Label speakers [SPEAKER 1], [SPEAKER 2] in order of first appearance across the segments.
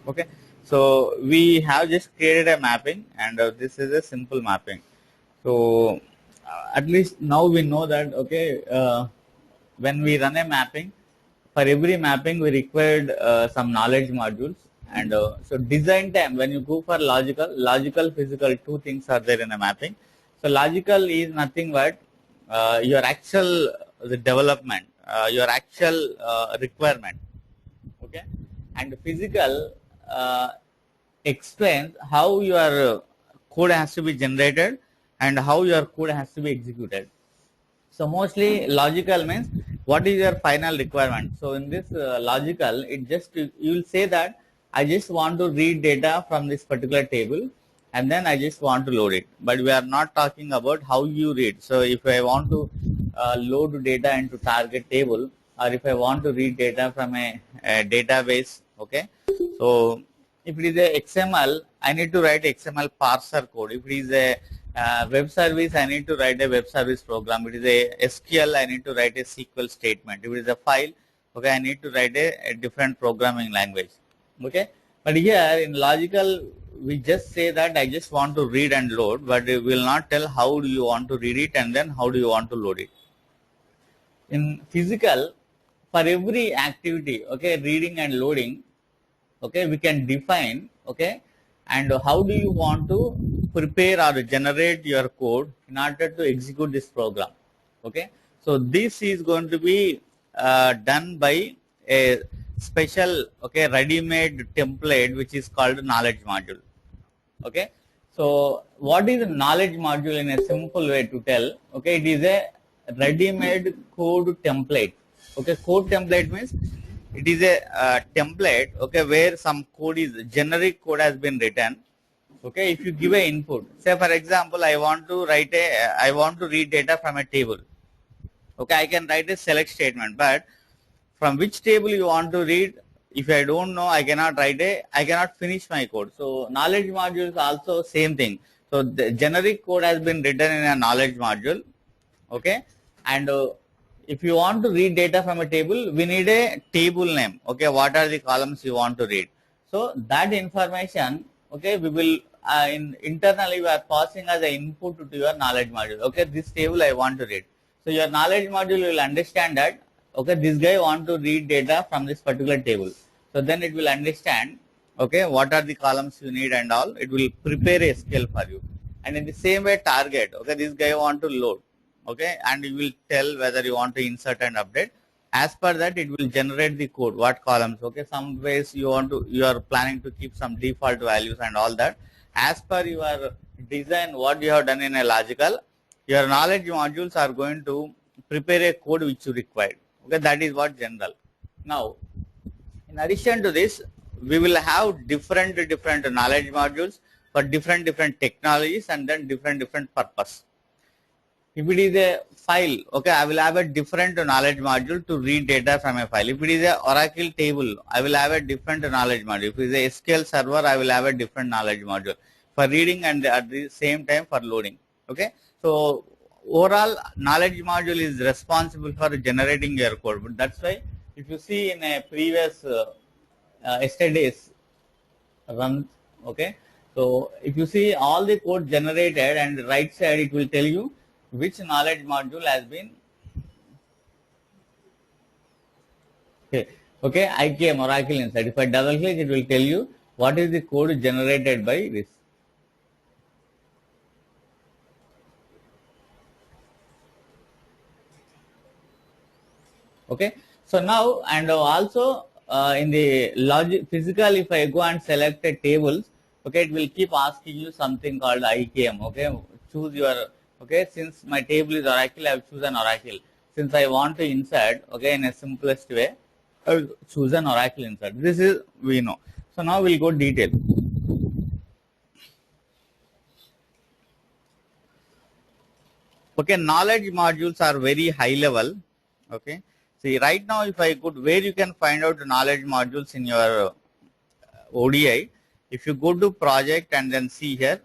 [SPEAKER 1] Okay, so we have just created a mapping, and this is a simple mapping. So at least now we know that, okay, when we run a mapping, for every mapping we required some knowledge modules. And so design time, when you go for logical, physical, two things are there in a mapping. So logical is nothing but your actual the development, your actual requirement. Okay, and physical uh, explains how your code has to be generated and how your code has to be executed. So mostly logical means what is your final requirement. So in this logical, it just you will say that I just want to read data from this particular table and then I just want to load it. But we are not talking about how you read. So if I want to load data into target table, or if I want to read data from a database, okay. So if it is a XML, I need to write XML parser code. If it is a web service, I need to write a web service program. If it is a SQL, I need to write a SQL statement. If it is a file, okay, I need to write a different programming language. Okay, but here in logical, we just say that I just want to read and load, but we will not tell how do you want to read it and then how do you want to load it. In physical, for every activity, okay, reading and loading, okay, we can define, okay, and how do you want to prepare or generate your code in order to execute this program. Okay, so this is going to be done by a special, okay, ready-made template which is called knowledge module. Okay, so what is a knowledge module in a simple way to tell? Okay, it is a ready-made code template. Okay, code template means it is a template, okay, where some code is generic code has been written. Okay, if you give a input, say for example, I want to read data from a table. Okay, I can write a select statement, but from which table you want to read, if I don't know, I cannot finish my code. So knowledge module is also same thing. So the generic code has been written in a knowledge module. Okay, and if you want to read data from a table, we need a table name. Okay, what are the columns you want to read? So that information, okay, we will internally we are passing as an input to your knowledge module. Okay, this table I want to read. So your knowledge module will understand that, okay, this guy want to read data from this particular table. So then it will understand, okay, what are the columns you need and all. It will prepare a SQL for you. And in the same way, target, okay, this guy want to load, okay, and you will tell whether you want to insert and update. As per that, it will generate the code, what columns, okay. Some ways you are planning to keep some default values and all that. As per your design, what you have done in a logical, your knowledge modules are going to prepare a code which you require. Okay, that is what general. Now, in addition to this, we will have different knowledge modules for different technologies and then different purpose. If it is a file, okay, I will have a different knowledge module to read data from a file. If it is a Oracle table, I will have a different knowledge module. If it is a SQL server, I will have a different knowledge module for reading and at the same time for loading. Okay, so overall knowledge module is responsible for generating your code. But that's why if you see in a previous yesterday's run, okay, so if you see all the code generated and right side it will tell you which knowledge module has been okay, IKM Oracle inside. If I double click, it will tell you what is the code generated by this. Okay, so now and also in the logic physical, if I go and select a tables, okay, it will keep asking you something called IKM. Okay, choose your, okay, since my table is Oracle, I have chosen Oracle. Since I want to insert, okay, in a simplest way, I will choose an Oracle insert. This is we know. So now we'll go detail. Okay, knowledge modules are very high level. Okay, see right now if I could, where you can find out knowledge modules in your ODI, if you go to project and then see here,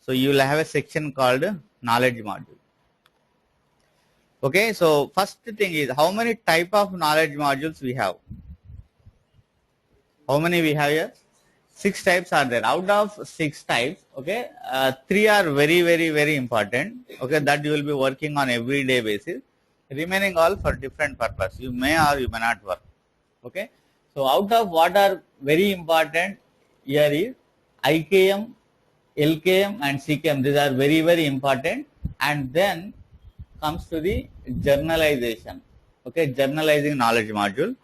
[SPEAKER 1] so you will have a section called knowledge module. Okay, so first thing is how many type of knowledge modules we have. How many we have here? 6 types are there. Out of 6 types, okay, 3 are very, very, very important, okay, that you will be working on everyday basis. Remaining all for different purpose. You may or you may not work, okay. So out of what are very important here is IKM, LKM and CKM. These are very, very important. And then comes to the journalization, okay, journalizing knowledge module,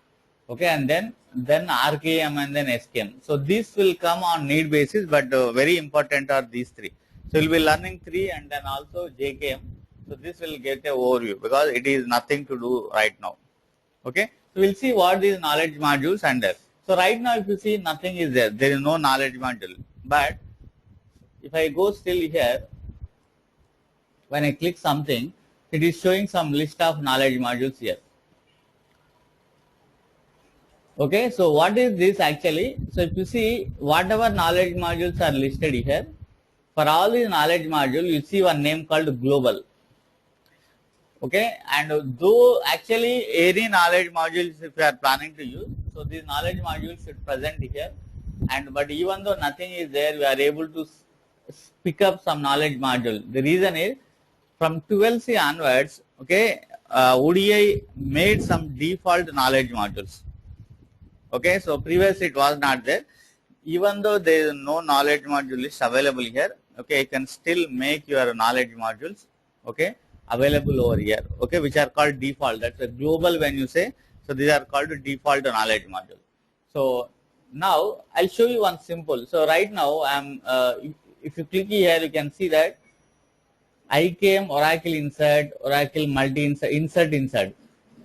[SPEAKER 1] okay, and then RKM and then SKM. So this will come on need basis, but very important are these three. So you'll be learning three and then also JKM. So this will get a overview because it is nothing to do right now. Okay, so we'll see what these knowledge modules and there. So right now, if you see, nothing is there. There is no knowledge module. But if I go still here, when I click something, it is showing some list of knowledge modules here. Okay, so what is this actually? So if you see, whatever knowledge modules are listed here, for all these knowledge modules, you see one name called global. Okay, and though actually any knowledge modules if you are planning to use, so these knowledge modules should present here, and but even though nothing is there, we are able to pick up some knowledge module. The reason is from 12C onwards, okay, ODI made some default knowledge modules. Okay, so previously it was not there. Even though there is no knowledge module is available here, okay, you can still make your knowledge modules, okay, available over here, okay, which are called default. That's a global when you say. So these are called default knowledge module. So now I'll show you one simple. So right now I'm if you click here, you can see that IKM Oracle insert, Oracle multi insert.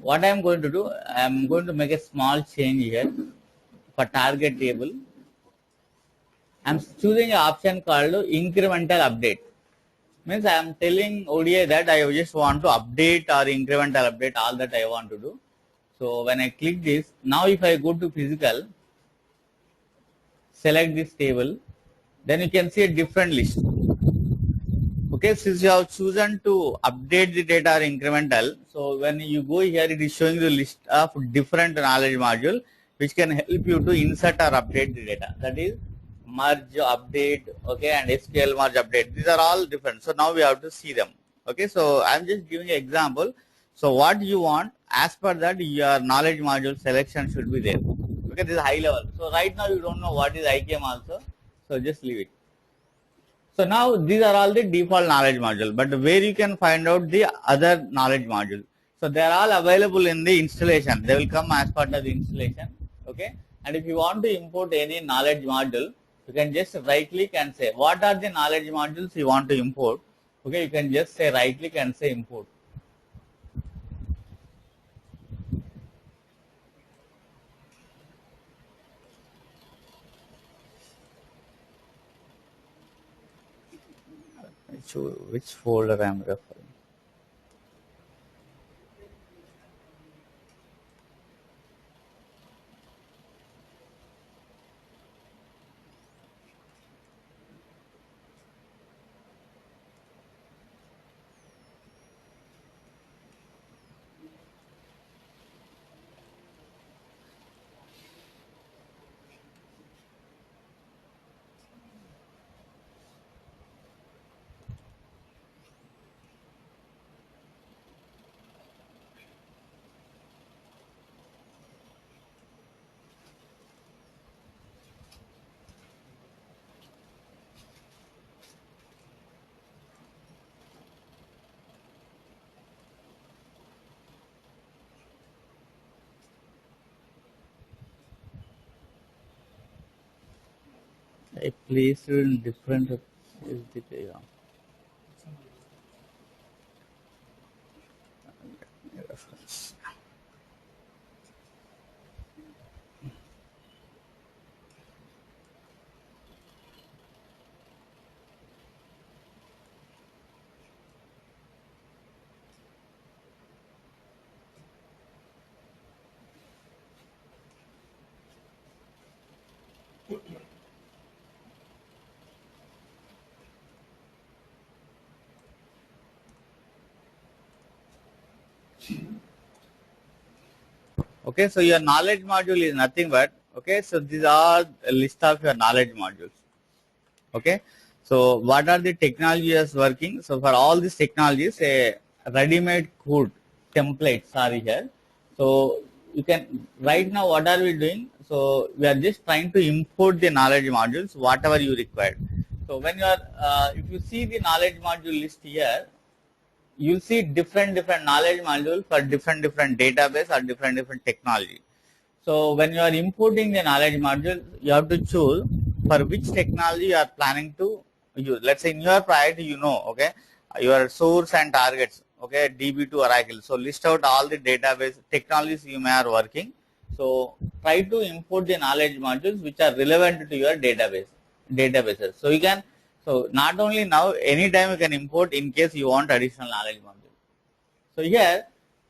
[SPEAKER 1] What I am going to do, I am going to make a small change here for target table. I am choosing an option called incremental update. Means I am telling ODI that I just want to update or incremental update all that I want to do. So when I click this, now if I go to physical, select this table, then you can see a different list. Okay, since you have chosen to update the data or incremental, so when you go here, it is showing the list of different knowledge module which can help you to insert or update the data. That is merge, update, okay, and SQL merge update. These are all different. So now we have to see them. Okay, so I'm just giving an example. So what you want, as per that, your knowledge module selection should be there. Okay, this is high level. So right now you don't know what is IKM also. So just leave it. So now these are all the default knowledge module, but where you can find out the other knowledge module. So they are all available in the installation. They will come as part of the installation. Okay. And if you want to import any knowledge module, you can just right click and say, what are the knowledge modules you want to import? Okay. You can just say right click and say import. Which folder I am referring? I placed it in different yeah. Reference. Okay, so your knowledge module is nothing but Okay, so these are a list of your knowledge modules. Okay, so what are the technologies working? So for all these technologies, a ready-made code templates are here. So you can, right now what are we doing? So we are just trying to import the knowledge modules, whatever you require. So when you are, if you see the knowledge module list here, you'll see different knowledge modules for different database or different technology. So when you are importing the knowledge module, you have to choose for which technology you are planning to use. Let's say in your project, you know, okay, your source and targets, okay, DB2 Oracle. So list out all the database technologies you may are working. So try to import the knowledge modules which are relevant to your databases. So you can, so not only now, anytime you can import in case you want additional knowledge module. So here,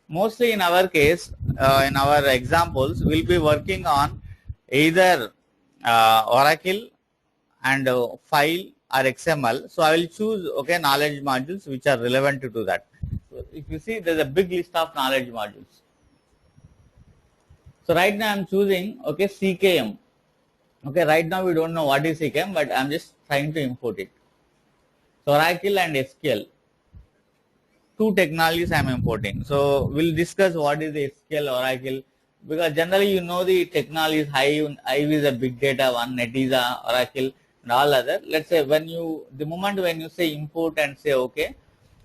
[SPEAKER 1] mostly in our case, in our examples, we'll be working on either Oracle and file or XML. So I will choose, okay, knowledge modules which are relevant to that. So if you see, there's a big list of knowledge modules. So right now I'm choosing, okay, CKM. Okay, right now we don't know what is CKM, but I'm just trying to import it. So Oracle and SQL. Two technologies I am importing. So we'll discuss what is the SQL, Oracle, because generally you know the technologies. Hive is a big data one, Netezza, Oracle, and all other. Let's say when you, the moment when you say import and say okay,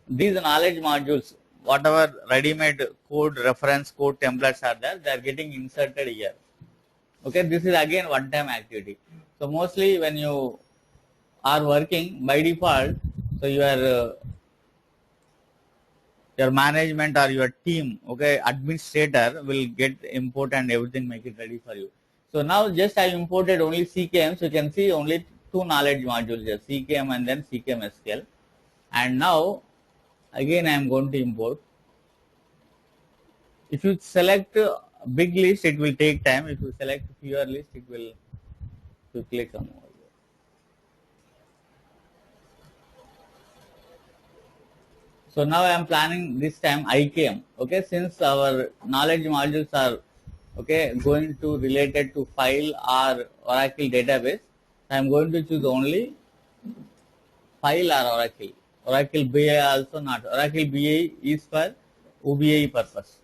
[SPEAKER 1] these knowledge modules, whatever ready-made code, reference code templates are there, they are getting inserted here. Okay, this is again one-time activity. So mostly when you are working by default, so your management or your team, okay, administrator will get import and everything, make it ready for you. So now just I imported only CKM, so you can see only two knowledge modules here, CKM and then CKM SQL. And now again I am going to import. If you select a big list, it will take time. If you select fewer list, it will, you click on over. So now I am planning this time IKM. Okay, since our knowledge modules are, okay, going to related to file or Oracle database, I am going to choose only file or Oracle. Oracle BI also not. Oracle BI is for OBI purpose.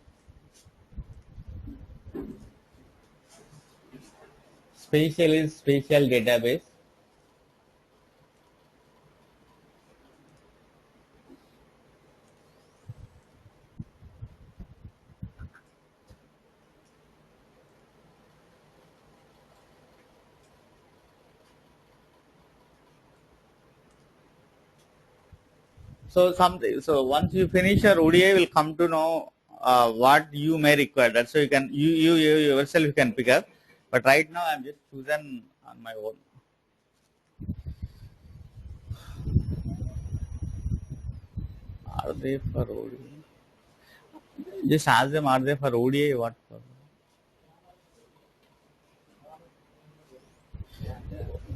[SPEAKER 1] Spatial is spatial database. So once you finish your ODI, will come to know what you may require. That's so you can you yourself you can pick up. But right now I'm just chosen on my own. Are they for ODI? Just ask them, are they for ODI? What for?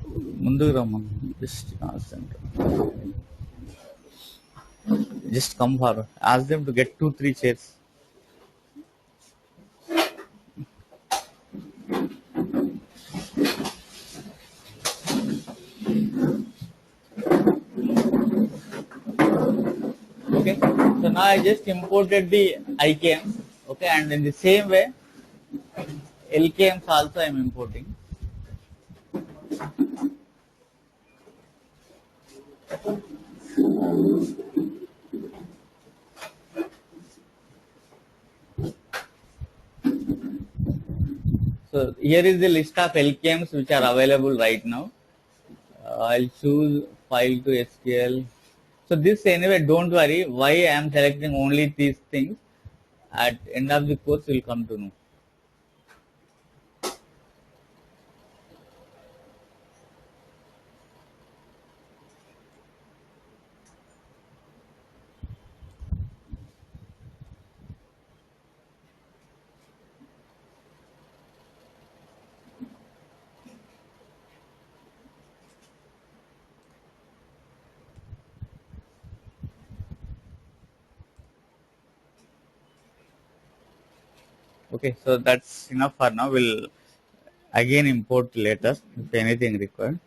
[SPEAKER 1] Mundu Raman. Just ask them. Just come forward. Ask them to get 2-3 chairs. Okay. So now I just imported the IKM. Okay, and in the same way, LKMs also I am importing. So here is the list of LKMs which are available right now. I'll choose file to SQL. So this anyway, don't worry why I am selecting only these things. At end of the course, you'll come to know. Okay, so that's enough for now. We'll again import later if anything required.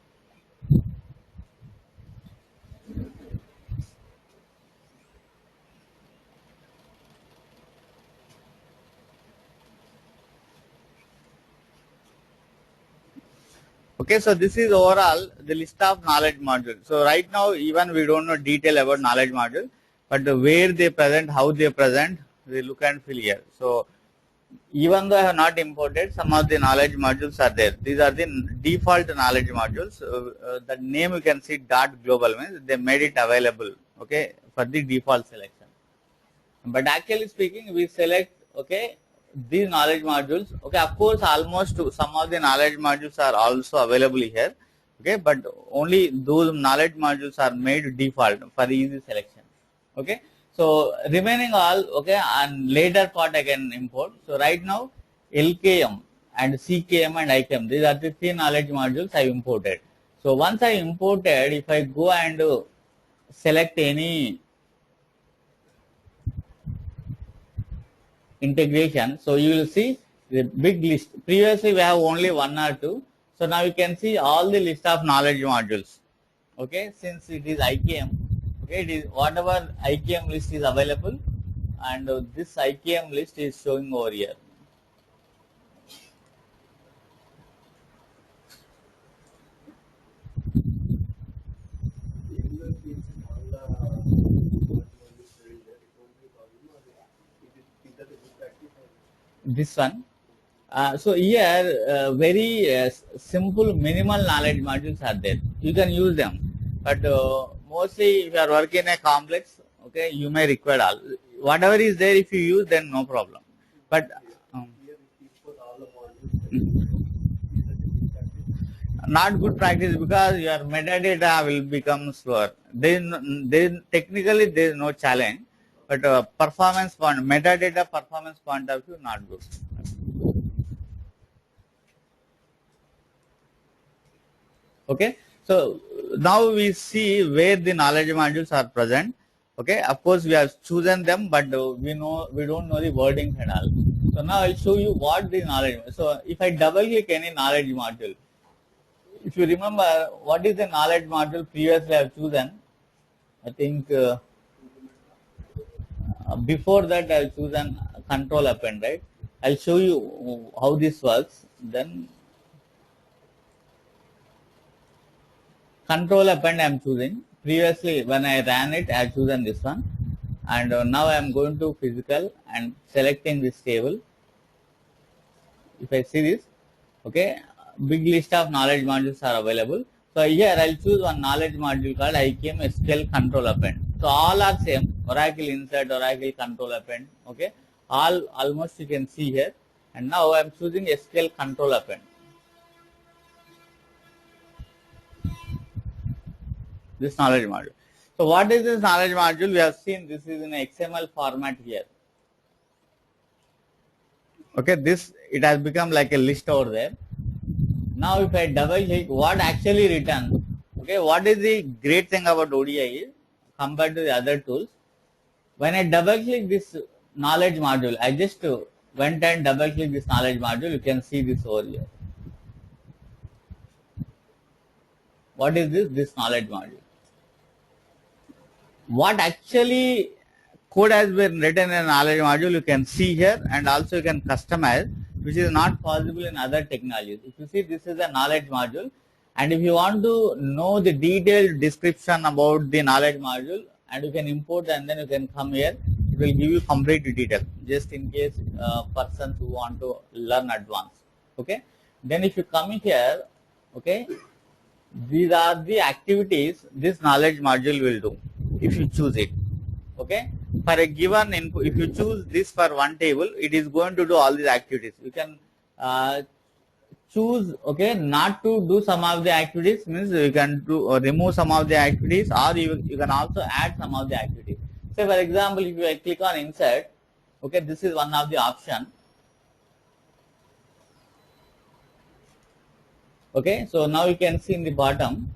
[SPEAKER 1] Okay, so this is overall the list of knowledge modules. So right now, even we don't know detail about knowledge module, but where they present, how they present, we look and feel here. So even though I have not imported, some of the knowledge modules are there. These are the default knowledge modules. The name you can see dot global means they made it available, okay, for the default selection. But actually speaking, we select, okay, these knowledge modules. Okay, of course, almost some of the knowledge modules are also available here. Okay, but only those knowledge modules are made default for easy selection. Okay, so remaining all, okay, and later part I can import. So right now, LKM and CKM and IKM, these are the three knowledge modules I imported. So once I imported, if I go and select any integration. So you will see the big list. Previously we have only one or two. So now you can see all the list of knowledge modules. Okay, since it is IKM, okay, it is whatever IKM list is available, and this IKM list is showing over here. This one. So here very simple minimal knowledge modules are there. You can use them, but mostly if you are working in a complex, okay, you may require all. Whatever is there, if you use, then no problem. But um, not good practice because your metadata will become slower. Technically there is no challenge, but performance point, metadata performance point of view, not good. Okay, so now we see where the knowledge modules are present. Okay, of course we have chosen them, but we don't know the wordings and all. So now I'll show you what the knowledge. So if I double click any knowledge module, if you remember what is the knowledge module previously I have chosen, I think before that I'll choose an control append, right? I'll show you how this works. Then control append I am choosing. Previously when I ran it, I have chosen this one, and now I am going to physical and selecting this table. If I see this, okay, big list of knowledge modules are available. So here I'll choose one knowledge module called IKM SQL control append. So all are same, Oracle insert, Oracle control append, okay, all almost you can see here. And now I'm choosing SQL control append, this knowledge module. So what is this knowledge module? We have seen this is in XML format here. Okay, this it has become like a list over there. Now if I double click what actually written, okay, what is the great thing about ODI is compared to the other tools, when I double click this knowledge module, I just went and double click this knowledge module, you can see this over here. What is this? This knowledge module. What actually code has been written in knowledge module, you can see here, and also you can customize, which is not possible in other technologies. If you see, this is a knowledge module, and if you want to know the detailed description about the knowledge module, and you can import and then you can come here, it will give you complete detail, just in case persons who want to learn advanced. Okay, then if you come here, okay, these are the activities this knowledge module will do if you choose it. Okay, for a given input, if you choose this for one table, it is going to do all these activities. You can choose, okay, not to do some of the activities, means you can do or remove some of the activities, or you can also add some of the activities. Say for example, if you click on insert, okay, this is one of the option. Okay, so now you can see in the bottom,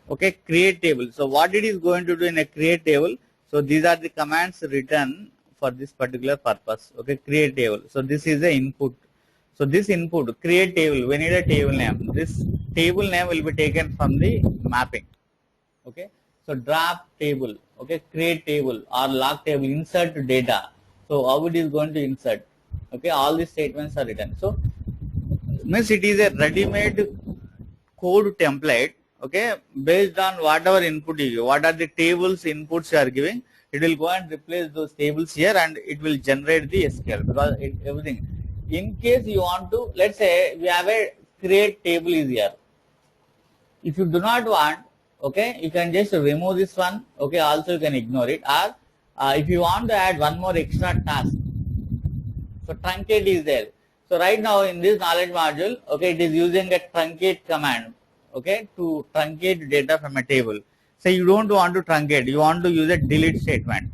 [SPEAKER 1] Okay, create table. So what it is going to do in a create table? So these are the commands written for this particular purpose. Okay, create table. So this is the input. So this input, create table, we need a table name. This table name will be taken from the mapping. Okay, so drop table, okay, create table or log table, insert data. So how it is going to insert? Okay, all these statements are written. So means it is a ready-made code template, okay, based on whatever input you give, what are the tables inputs you are giving, it will go and replace those tables here and it will generate the SQL because everything. In case you want to, let's say we have a create table is here. If you do not want, okay, you can just remove this one, okay, also you can ignore it, or if you want to add one more extra task, so truncate is there. So right now in this knowledge module, okay, it is using a truncate command, okay, to truncate data from a table. So you don't want to truncate, you want to use a delete statement.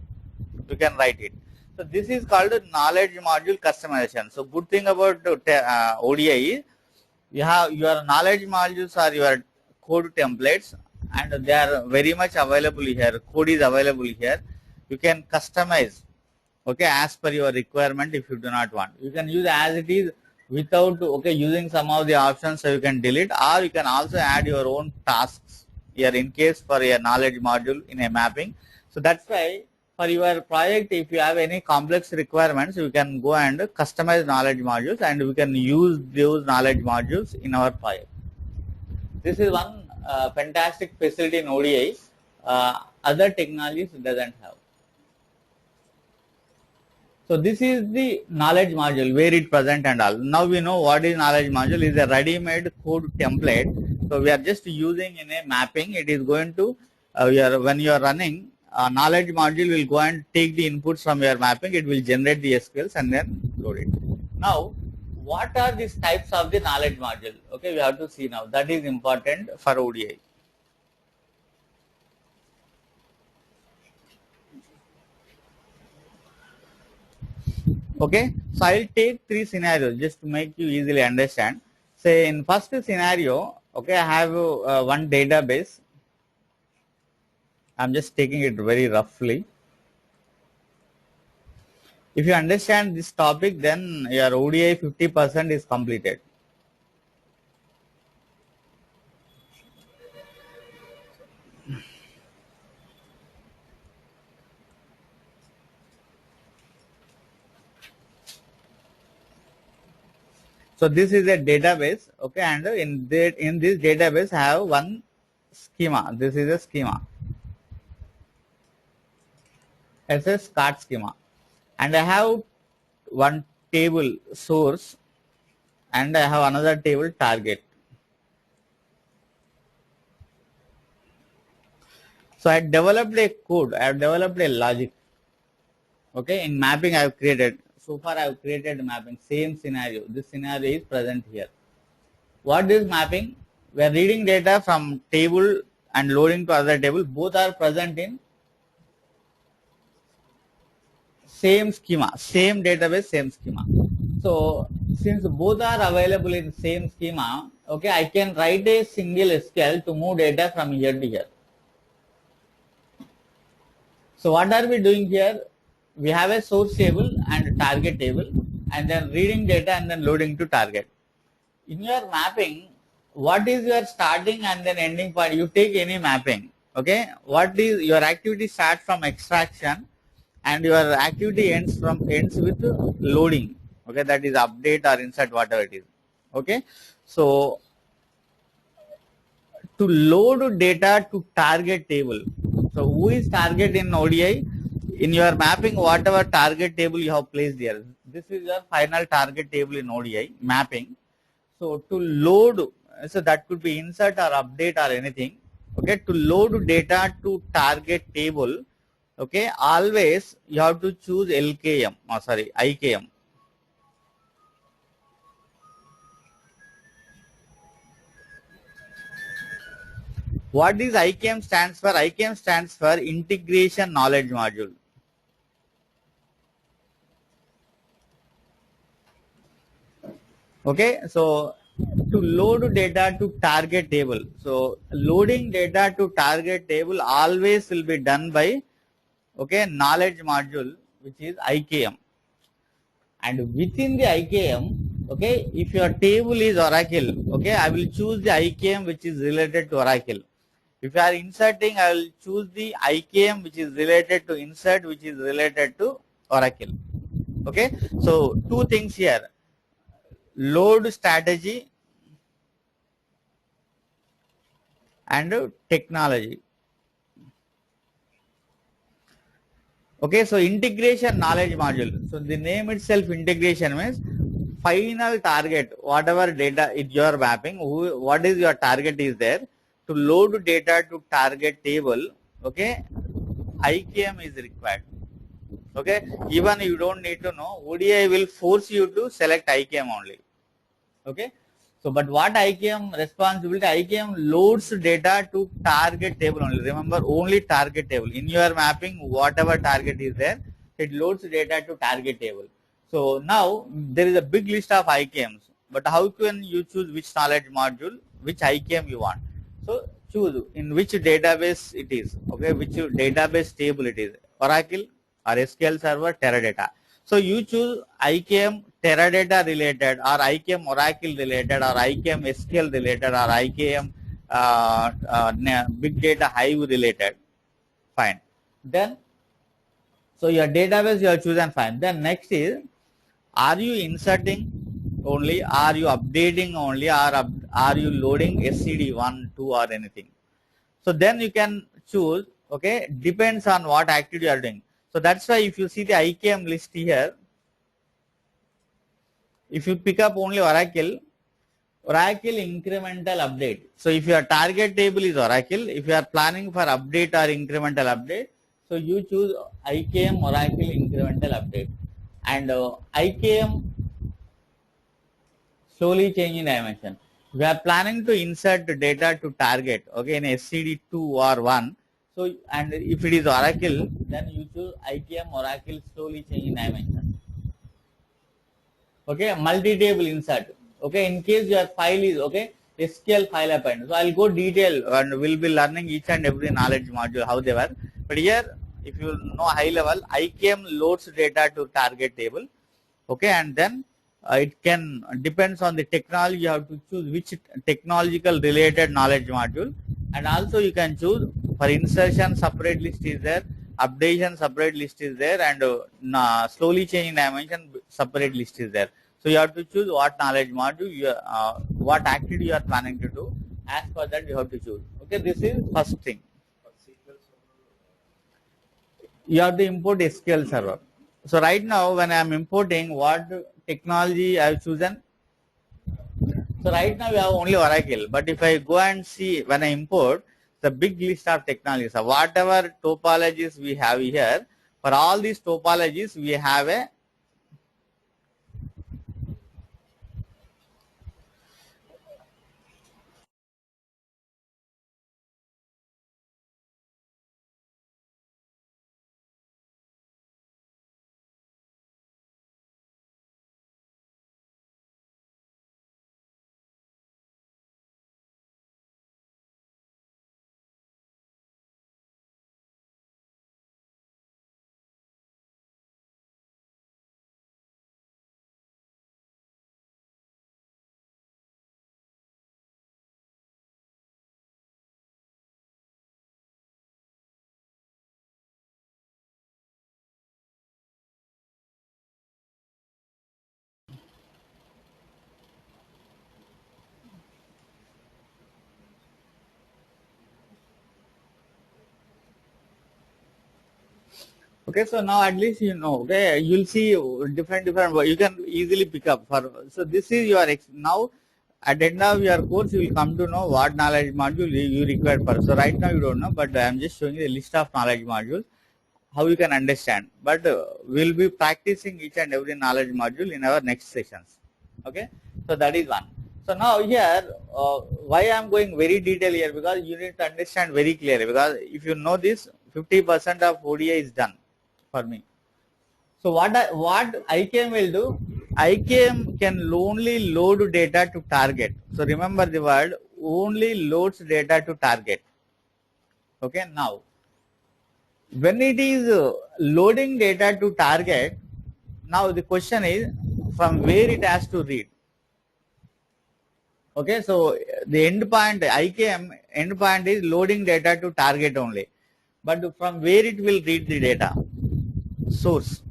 [SPEAKER 1] You can write it. So this is called a knowledge module customization. So good thing about ODI is you have your knowledge modules are your code templates and they are very much available here. Code is available here. You can customize, okay, as per your requirement. If you do not want, you can use as it is without, okay, using some of the options, so you can delete, or you can also add your own tasks here in case for your knowledge module in a mapping. So that's why for your project, if you have any complex requirements, you can go and customize knowledge modules and we can use those knowledge modules in our project. This is one fantastic facility in ODI, other technologies doesn't have. So this is the knowledge module where it present and all. Now we know what is knowledge module is a ready-made code template. So we are just using in a mapping. It is going to when you are running knowledge module will go and take the inputs from your mapping. It will generate the SQLs and then load it. Now what are these types of the knowledge module? Okay, we have to see now. That is important for ODI. Okay, so I'll take three scenarios just to make you easily understand. Say in first scenario, okay, I have one database. I'm just taking it very roughly. If you understand this topic, then your ODI 50% is completed. So this is a database, okay, and in this database I have one schema. This is a schema. It's a SCART schema, and I have one table source, and I have another table target. So I developed a code. I have developed a logic. Okay, in mapping I have created. So far I have created mapping. Same scenario. This scenario is present here. What is mapping? We are reading data from table and loading to other table. Both are present in same schema, same database, same schema. So since both are available in same schema, okay, I can write a single SQL to move data from here to here. So what are we doing here? We have a source table and target table, and then reading data and then loading to target. In your mapping, what is your starting and then ending point? You take any mapping, okay? What is your activity starts from extraction, and your activity ends with loading, okay? That is update or insert, whatever it is, okay? So to load data to target table. So who is target in ODI? In your mapping, whatever target table you have placed there, this is your final target table in ODI mapping. So to load, so that could be insert or update or anything. Okay, to load data to target table, okay, always you have to choose LKM, IKM. What is IKM stands for? IKM stands for Integration Knowledge Module. Okay, so to load data to target table. So loading data to target table always will be done by, okay, knowledge module, which is IKM. And within the IKM, okay, if your table is Oracle, okay, I will choose the IKM which is related to Oracle. If you are inserting, I will choose the IKM which is related to insert, which is related to Oracle. Okay, so two things here: load strategy and technology. Okay, so integration knowledge module. So the name itself integration means final target, whatever data is your mapping, what is your target is there to load data to target table. Okay, IKM is required. Okay, even you don't need to know, ODI will force you to select IKM only. Okay, so but what IKM responsibility? IKM loads data to target table only. Remember, only target table. In your mapping, whatever target is there, it loads data to target table. So now there is a big list of IKMs, but how can you choose which knowledge module, which IKM you want? So choose in which database it is. Okay, which database table it is, Oracle or SQL Server, Teradata. So you choose IKM Teradata related, or IKM Oracle related, or IKM SQL related, or IKM Big Data Hive related. Fine. Then, so your database you have chosen, fine. Then next is, are you inserting only, are you updating only, or are you loading SCD1, 2 or anything? So then you can choose, okay, depends on what activity you are doing. So that's why if you see the IKM list here, if you pick up only Oracle incremental update. So if your target table is Oracle, if you are planning for update or incremental update, so you choose IKM Oracle incremental update. And IKM slowly changing dimension. We are planning to insert data to target, okay, in SCD2 or 1. So, and if it is Oracle, then you choose IKM Oracle slowly changing dimension. Okay, multi-table insert. Okay, in case your file is, okay, SQL file append. So I'll go detail and we'll be learning each and every knowledge module how they were. But here, if you know high level, IKM loads data to target table. Okay, and then it can depends on the technology. You have to choose which technological related knowledge module, and also you can choose for insertion separate list is there, updation separate list is there, and slowly changing dimension separate list is there. So you have to choose what knowledge module you what activity you are planning to do. As per that you have to choose. Okay, this is first thing. You have to import SQL Server. So right now when I am importing, what technology I have chosen? So right now we have only Oracle, but if I go and see when I import the big list of technologies, so whatever topologies we have here, for all these topologies we have a okay. So now at least you know. Okay, you'll see different. You can easily pick up for. So this is your now. At the end of your course, you will come to know what knowledge module you require for. So right now you don't know, but I am just showing you a list of knowledge modules, how you can understand. But we'll be practicing each and every knowledge module in our next sessions. Okay, so that is one. So now here, why I am going very detail here, because you need to understand very clearly, because if you know this, 50% of ODI is done for me. So what IKM will do, IKM can only load data to target. So remember the word, only loads data to target. Okay, now when it is loading data to target, now the question is from where it has to read. Okay, so the endpoint IKM endpoint is loading data to target only, but from where it will read the data? Source.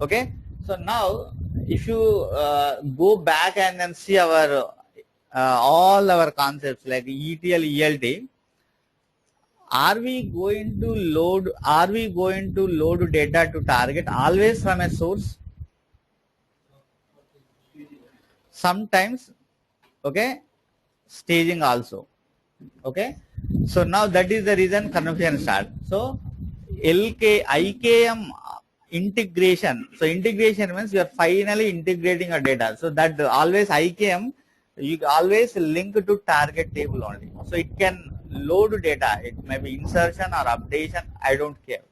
[SPEAKER 1] Okay, so now if you go back and then see our all our concepts like ETL, ELT, are we going to load data to target always from a source? Sometimes, okay, staging also. Okay, so now that is the reason confusion start. So IKM integration. So integration means you are finally integrating your data. So that always IKM, you always link to target table only. So it can load data. It may be insertion or updation. I don't care.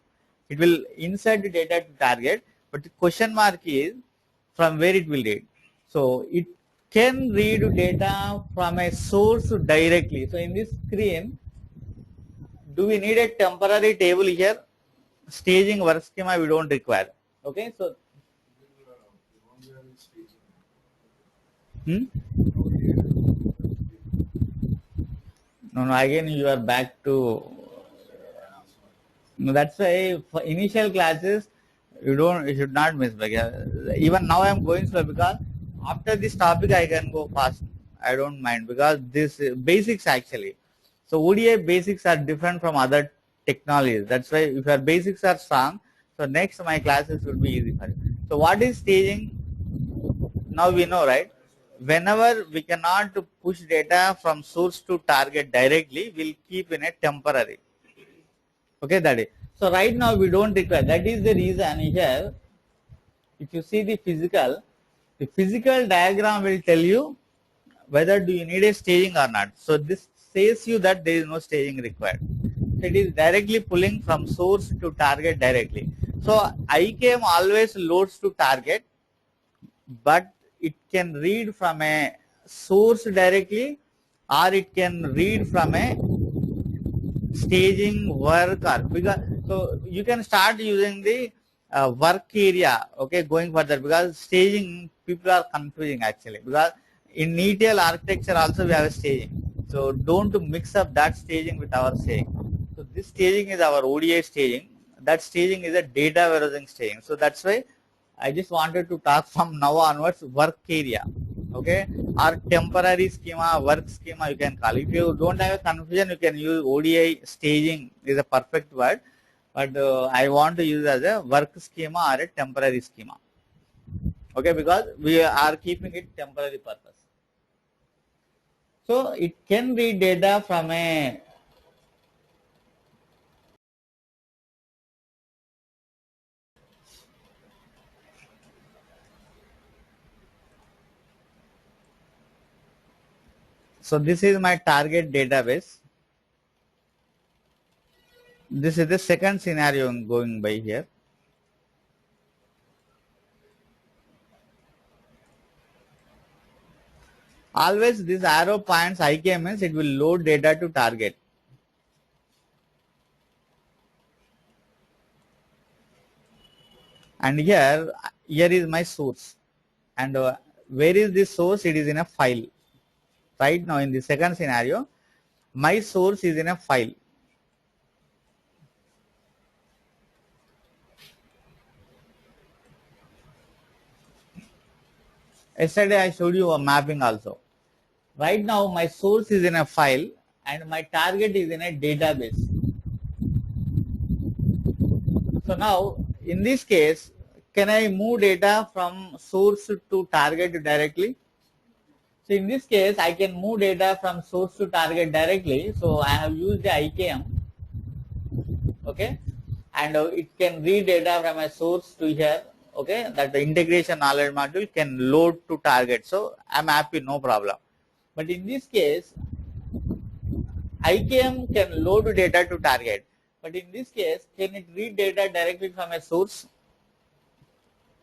[SPEAKER 1] It will insert the data to target. But the question mark is from where it will read. So it can read data from a source directly. So in this screen, do we need a temporary table here? Staging work schema we don't require. Okay, so no, no, again you are back to. No, that's why for initial classes you should not miss. Even now I am going slow because after this topic I can go fast. I don't mind because this basics actually. So ODI basics are different from other technologies. That's why if your basics are strong, so next my classes will be easy for you. So what is staging? Now we know, right? Whenever we cannot push data from source to target directly, we'll keep in a temporary. Okay, that is. So right now we don't require. That is the reason here. If you see the physical diagram will tell you whether do you need a staging or not. So this says you that there is no staging required. So it is directly pulling from source to target directly. So IKM always loads to target, but it can read from a source directly, or it can read from a staging work or because so you can start using the work area. Okay, going further because staging people are confusing actually because in ETL architecture also we have a staging. So don't mix up that staging with our staging. So this staging is our ODI staging. That staging is a data warehousing staging. So that's why I just wanted to talk from now onwards work area. Okay, or temporary schema, work schema you can call. If you don't have a confusion, you can use ODI staging is a perfect word, but I want to use as a work schema or a temporary schema. Okay, because we are keeping it temporary purpose. So it can read data from a so this is my target database. This is the second scenario going by here. Always this arrow points IKM means it will load data to target. And here is my source. And where is this source? It is in a file. Right now in the second scenario, my source is in a file. Yesterday I showed you a mapping also. Right now my source is in a file and my target is in a database. So now in this case, can I move data from source to target directly? So in this case, I can move data from source to target directly. So I have used the IKM, okay, and it can read data from a source to here, okay, that the integration knowledge module can load to target. So I'm happy, no problem. But in this case, IKM can load data to target. But in this case, can it read data directly from a source?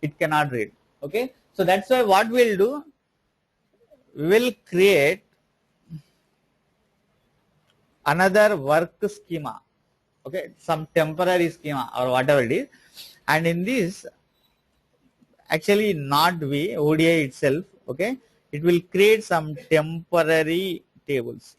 [SPEAKER 1] It cannot read. Okay. So that's why what we'll do, we will create another work schema, okay, some temporary schema or whatever it is, and in this, actually not we, ODI itself, okay, it will create some temporary tables.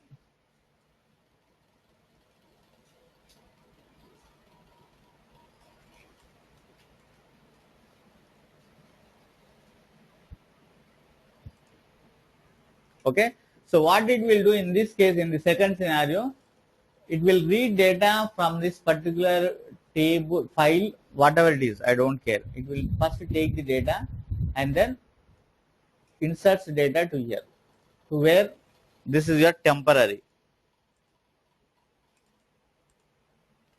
[SPEAKER 1] Okay, so what it will do in this case, in the second scenario, it will read data from this particular table file, whatever it is, I don't care. It will first take the data and then inserts data to here, to where this is your temporary.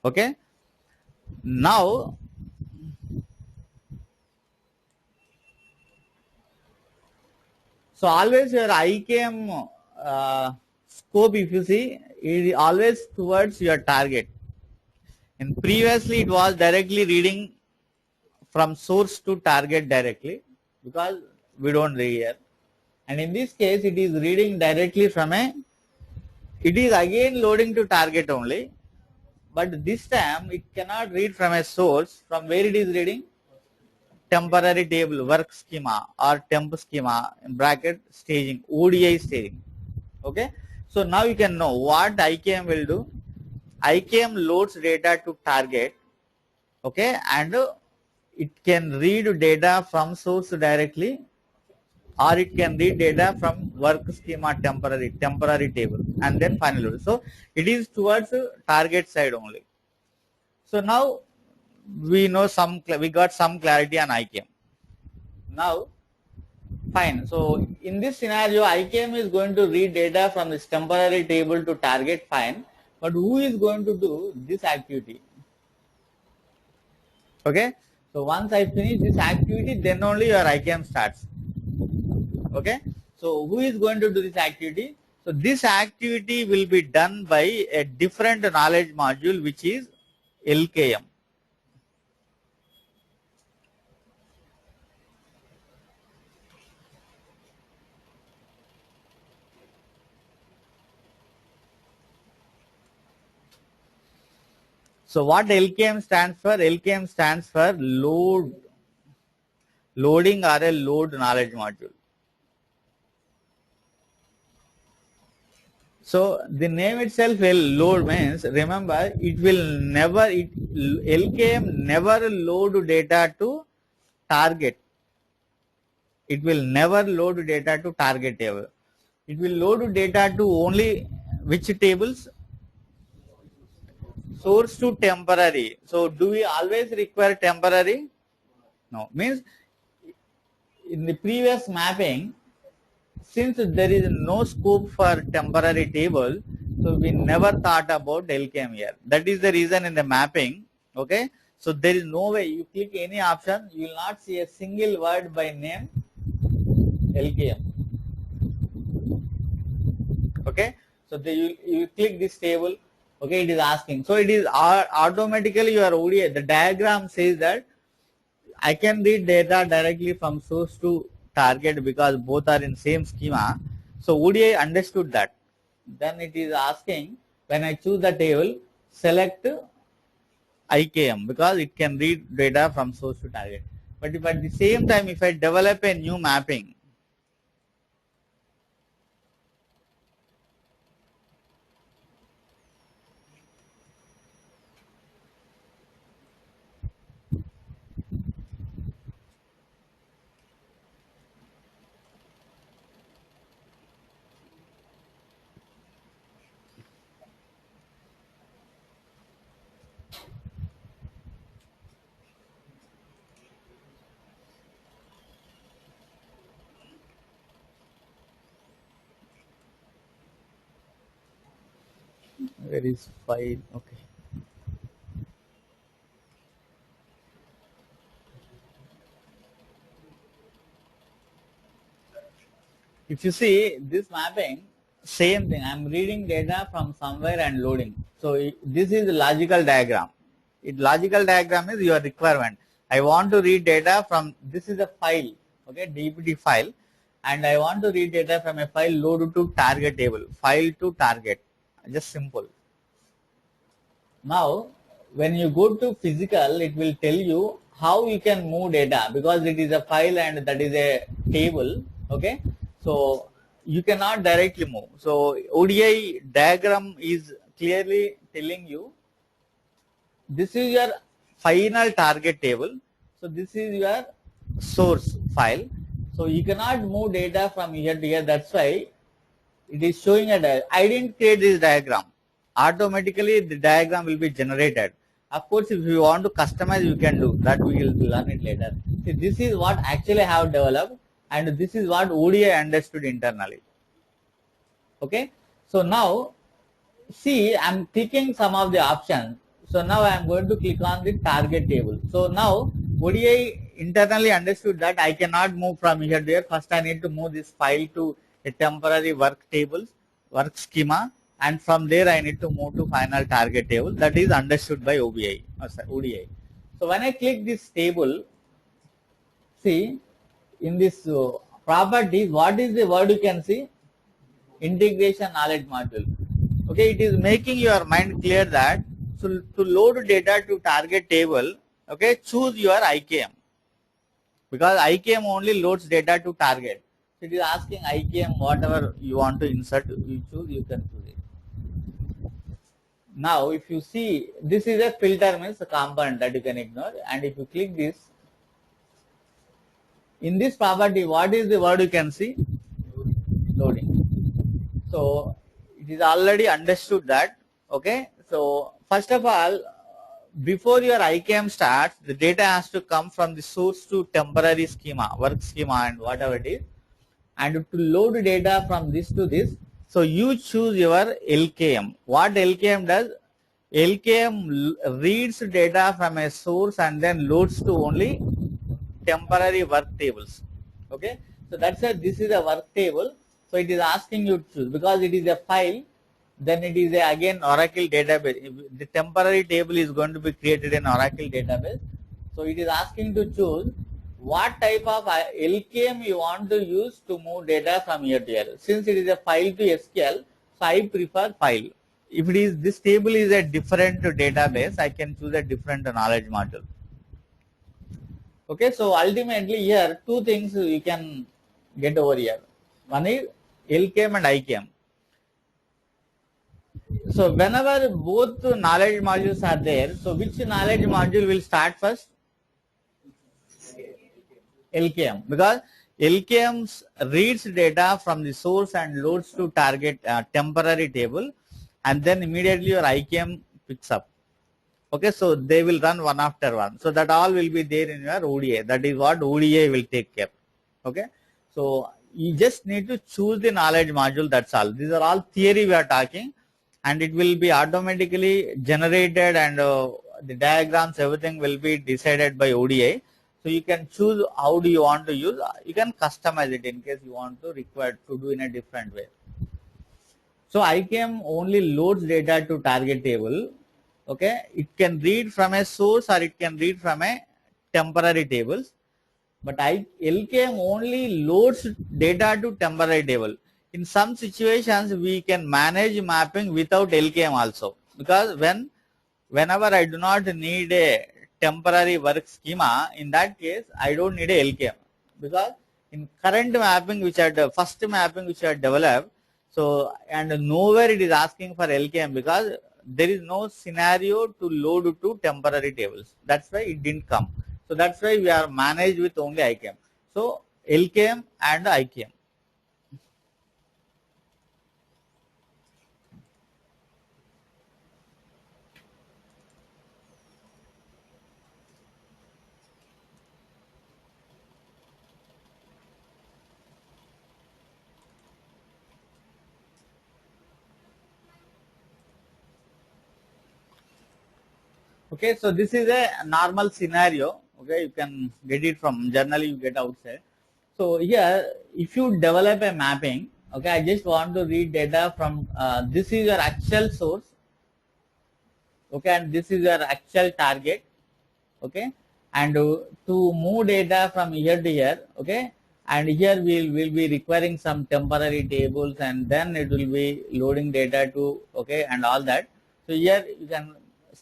[SPEAKER 1] Okay, now so always your IKM scope, if you see, it is always towards your target. And previously it was directly reading from source to target directly, because we don't read here. And in this case, it is reading directly from it is again loading to target only, but this time it cannot read from a source. From where it is reading? Temporary table, work schema or temp schema, in bracket staging, ODI staging. Okay, so now you can know what IKM will do. IKM loads data to target, okay, and it can read data from source directly, or it can read data from work schema temporary table, and then finally. So it is towards target side only. So now we know we got some clarity on IKM. Now, fine. So in this scenario, IKM is going to read data from this temporary table to target, fine. But who is going to do this activity? Okay. So once I finish this activity, then only your IKM starts. Okay. So who is going to do this activity? So this activity will be done by a different knowledge module, which is LKM. So what LKM stands for? LKM stands for loading or a load knowledge module. So the name itself will load means, remember, it will never, LKM never load data to target. It will never load data to target table. It will load data to only which tables? Source to temporary. So do we always require temporary? No. Means in the previous mapping, since there is no scope for temporary table, so we never thought about LKM here. That is the reason in the mapping. Okay. So there is no way you click any option, you will not see a single word by name LKM. Okay. So you click this table. Okay, it is asking. So it is automatically your ODI. The diagram says that I can read data directly from source to target because both are in same schema. So ODI understood that. Then it is asking, when I choose the table, select IKM because it can read data from source to target. But if at the same time, if I develop a new mapping, where is file? Okay. If you see this mapping, same thing. I'm reading data from somewhere and loading. So this is the logical diagram. Logical diagram is your requirement. I want to read data from, this is a file. okay, dbt file, and I want to read data from a file load to target table, file to target, just simple. Now, when you go to physical, it will tell you how you can move data because it is a file and that is a table, okay. So you cannot directly move. So ODI diagram is clearly telling you this is your final target table. So this is your source file. So you cannot move data from here to here. That's why it is showing a diagram. I didn't create this diagram. Automatically the diagram will be generated. Of course, if you want to customize, you can do that. We will learn it later. See, this is what actually I have developed, and this is what ODI understood internally. Okay. So now, see, I'm clicking some of the options. So now I am going to click on the target table. So now ODI internally understood that I cannot move from here to there. First I need to move this file to a temporary work table, work schema, and from there I need to move to final target table. That is understood by ODI. So when I click this table, see in this properties, what is the word you can see? Integration knowledge module. Okay, it is making your mind clear that so to load data to target table, okay, choose your IKM because IKM only loads data to target. So it is asking IKM whatever you want to insert, you choose, you can choose it. Now, if you see, this is a filter means a component that you can ignore, and if you click this, in this property, what is the word you can see? Loading. So it is already understood that, okay. So first of all, before your IKM starts, the data has to come from the source to temporary schema, work schema and whatever it is, and to load data from this to this. So you choose your LKM. What LKM does? LKM reads data from a source and then loads to only temporary work tables. Okay. So that's why this is a work table. So it is asking you to choose because it is a file, then it is a, again Oracle database. The temporary table is going to be created in Oracle database. So it is asking to choose what type of LKM you want to use to move data from here to here. Since it is a file to SQL, so I prefer file. If it is this table is a different database, I can choose a different knowledge module. Okay, so ultimately here two things you can get over here. One is LKM and IKM. So whenever both knowledge modules are there, so which knowledge module will start first? LKM, because LKM reads data from the source and loads to target temporary table, and then immediately your IKM picks up. Okay, so they will run one after one. So that all will be there in your ODI. That is what ODI will take care. Okay, so you just need to choose the knowledge module. That's all. These are all theory we are talking, and it will be automatically generated, and the diagrams, everything will be decided by ODI. So you can choose how do you want to use. You can customize it in case you want to require to do in a different way. So IKM only loads data to target table. Okay, it can read from a source or it can read from a temporary tables, but LKM only loads data to temporary table. In some situations, we can manage mapping without LKM also, because whenever I do not need a temporary work schema, in that case, I don't need a LKM, because in current mapping which are the first mapping which are developed, so and nowhere it is asking for LKM because there is no scenario to load to temporary tables. That's why it didn't come. So that's why we are managed with only IKM. So LKM and IKM. Okay, so this is a normal scenario. Okay, you can get it from generally you get outside. So here, if you develop a mapping, okay, I just want to read data from this is your actual source, okay, and this is your actual target, okay, and to move data from here to here, okay, and here we'll be requiring some temporary tables, and then it will be loading data to, okay, and all that. So here you can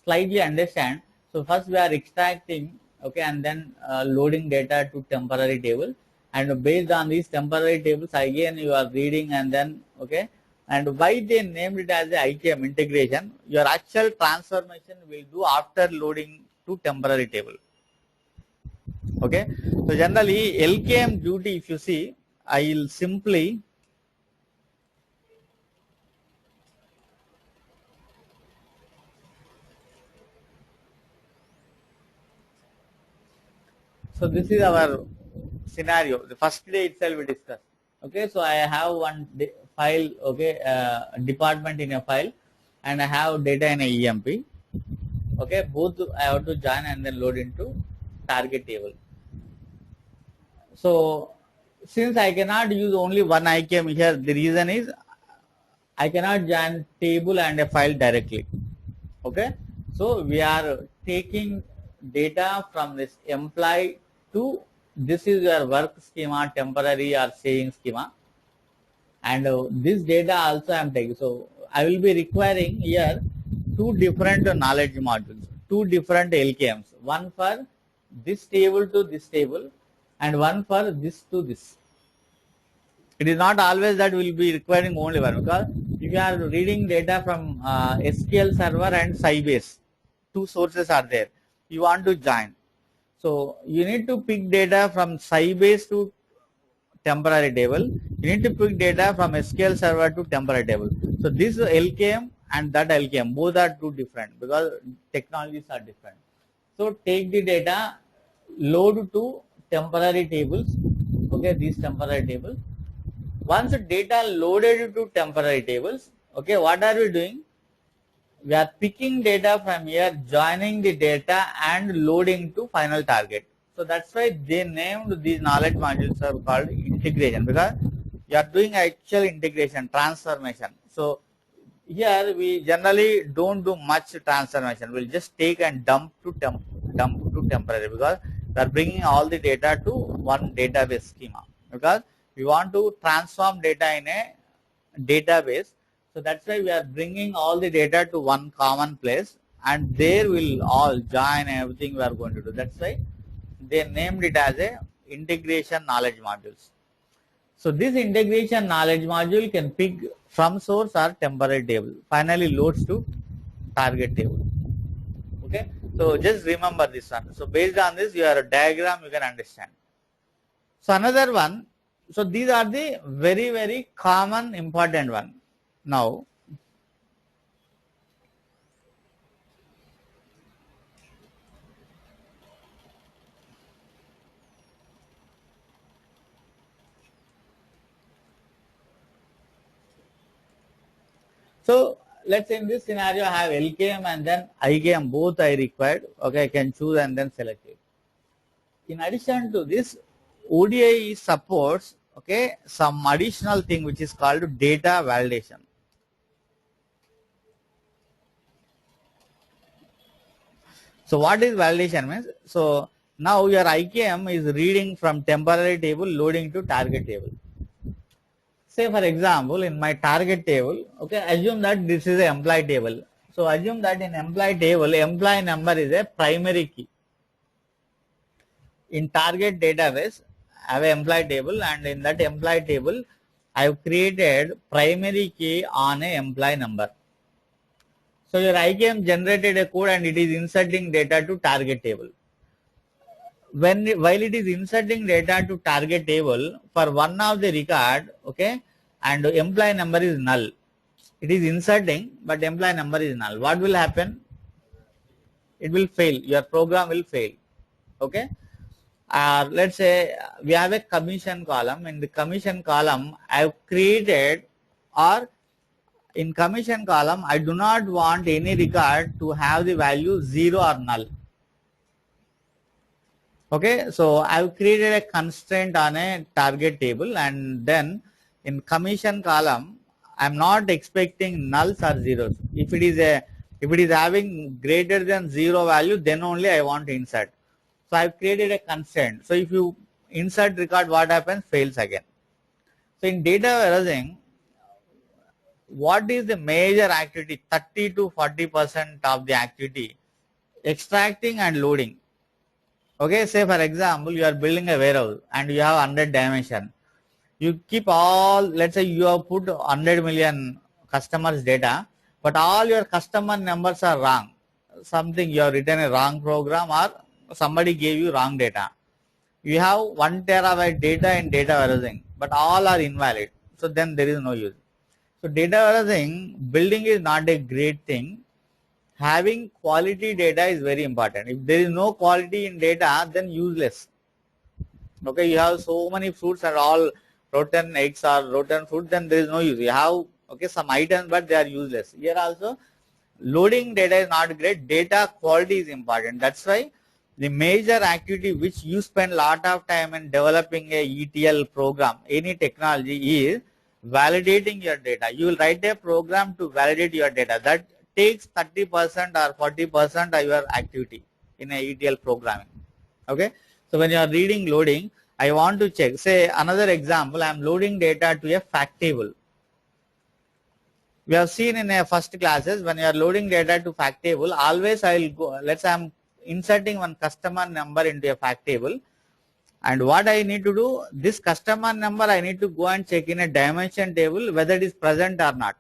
[SPEAKER 1] slightly understand. So first we are extracting, okay, and then loading data to temporary table, and based on these temporary tables again you are reading, and then, okay, and why they named it as a IKM integration, your actual transformation will do after loading to temporary table. Okay, so generally LKM duty, if you see, I will simply so this is our scenario. The first day itself we discussed. Okay, so I have one file, okay, department in a file, and I have data in a EMP. Okay, both I have to join and then load into target table. So since I cannot use only one IKM here, the reason is I cannot join table and a file directly. Okay, so we are taking data from this employee to, this is your work schema, temporary or staging schema, and this data also I am taking. So I will be requiring here two different knowledge modules, two different LKMs, one for this table to this table, and one for this to this. It is not always that we will be requiring only one, because if you are reading data from SQL Server and Sybase, two sources are there, you want to join. So you need to pick data from Sybase to temporary table, you need to pick data from SQL Server to temporary table. So this LKM and that LKM, both are two different because technologies are different. So take the data, load to temporary tables, okay, these temporary tables. Once data loaded to temporary tables, okay, what are we doing? We are picking data from here, joining the data and loading to final target. So that's why they named these knowledge modules are called integration, because you are doing actual integration, transformation. So here we generally don't do much transformation. We'll just take and dump to temporary, because we are bringing all the data to one database schema, because we want to transform data in a database. So that's why we are bringing all the data to one common place, and there will all join everything we are going to do. That's why they named it as a integration knowledge modules. So this integration knowledge module can pick from source or temporary table, finally loads to target table. Okay, so just remember this one. So based on this, your diagram you can understand. So another one, so these are the very common important one. Now so let's say in this scenario I have LKM and then IKM, both I required. Okay, I can choose and then select it. In addition to this, ODI supports, okay, some additional thing which is called data validation. So what is validation means? So now your IKM is reading from temporary table, loading to target table. Say for example, in my target table, okay, assume that this is an employee table. So assume that in employee table, employee number is a primary key. In target database, I have an employee table, and in that employee table, I have created primary key on a employee number. So your IKM generated a code and it is inserting data to target table. While it is inserting data to target table for one of the record, okay, and employee number is null. It is inserting, but employee number is null. What will happen? It will fail. Your program will fail. Okay. Let's say we have a commission column. In the commission column, I have created, or in commission column, I do not want any record to have the value 0 or null. Okay, so I've created a constraint on a target table, and then in commission column, I'm not expecting nulls or zeros. If it is having greater than 0 value, then only I want to insert. So I've created a constraint. So if you insert record, what happens? Fails again. So in data warehousing, what is the major activity? 30 to 40% of the activity, extracting and loading. Okay, say for example, you are building a warehouse and you have 100 dimension. You keep all, let's say you have put 100 million customers data, but all your customer numbers are wrong. Something you have written a wrong program or somebody gave you wrong data. You have 1 terabyte data in data warehousing, but all are invalid. So then there is no use. So data warehousing building is not a great thing. Having quality data is very important. If there is no quality in data, then useless. Okay, you have so many fruits and all rotten eggs or rotten fruit, then there is no use. You have okay some items, but they are useless. Here also, loading data is not great. Data quality is important. That's why the major activity which you spend a lot of time in developing a ETL program, any technology, is validating your data. You will write a program to validate your data. That takes 30% or 40% of your activity in a ETL programming. Okay. So when you are reading loading, I want to check. Say another example, I am loading data to a fact table. We have seen in a first classes, when you are loading data to fact table, always I will go, let's say I am inserting one customer number into a fact table. And what I need to do, this customer number I need to go and check in a dimension table whether it is present or not.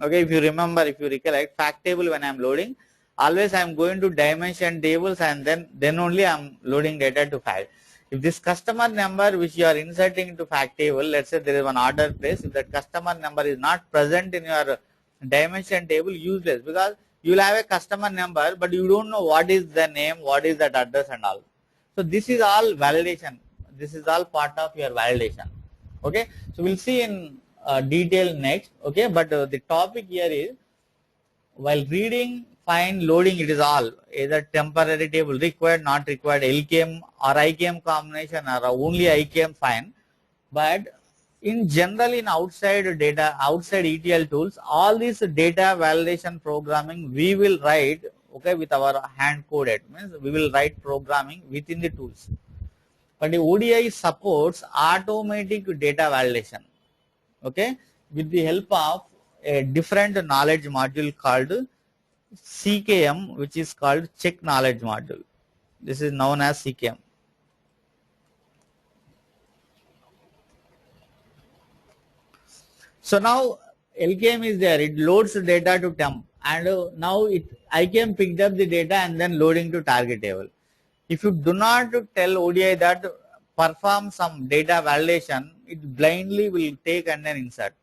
[SPEAKER 1] Okay, if you remember, if you recollect, fact table when I am loading, always I am going to dimension tables and then only I am loading data to fact. If this customer number which you are inserting into fact table, let's say there is one order place, if that customer number is not present in your dimension table, useless, because you will have a customer number, but you don't know what is the name, what is that address and all. So this is all validation. This is all part of your validation. Okay, so we'll see in detail next. Okay, but the topic here is, while reading, find, loading, it is all either temporary table required, not required, LKM or IKM combination, or only IKM, fine. But in general, in outside data, outside ETL tools, all these data validation programming we will write, okay, with our hand coded, means we will write programming within the tools. But the ODI supports automatic data validation, okay, with the help of a different knowledge module called CKM, which is called check knowledge module. This is known as CKM. So now LKM is there, it loads data to temp, and now IKM picked up the data and then loading to target table. If you do not tell ODI that perform some data validation, it blindly will take and then insert.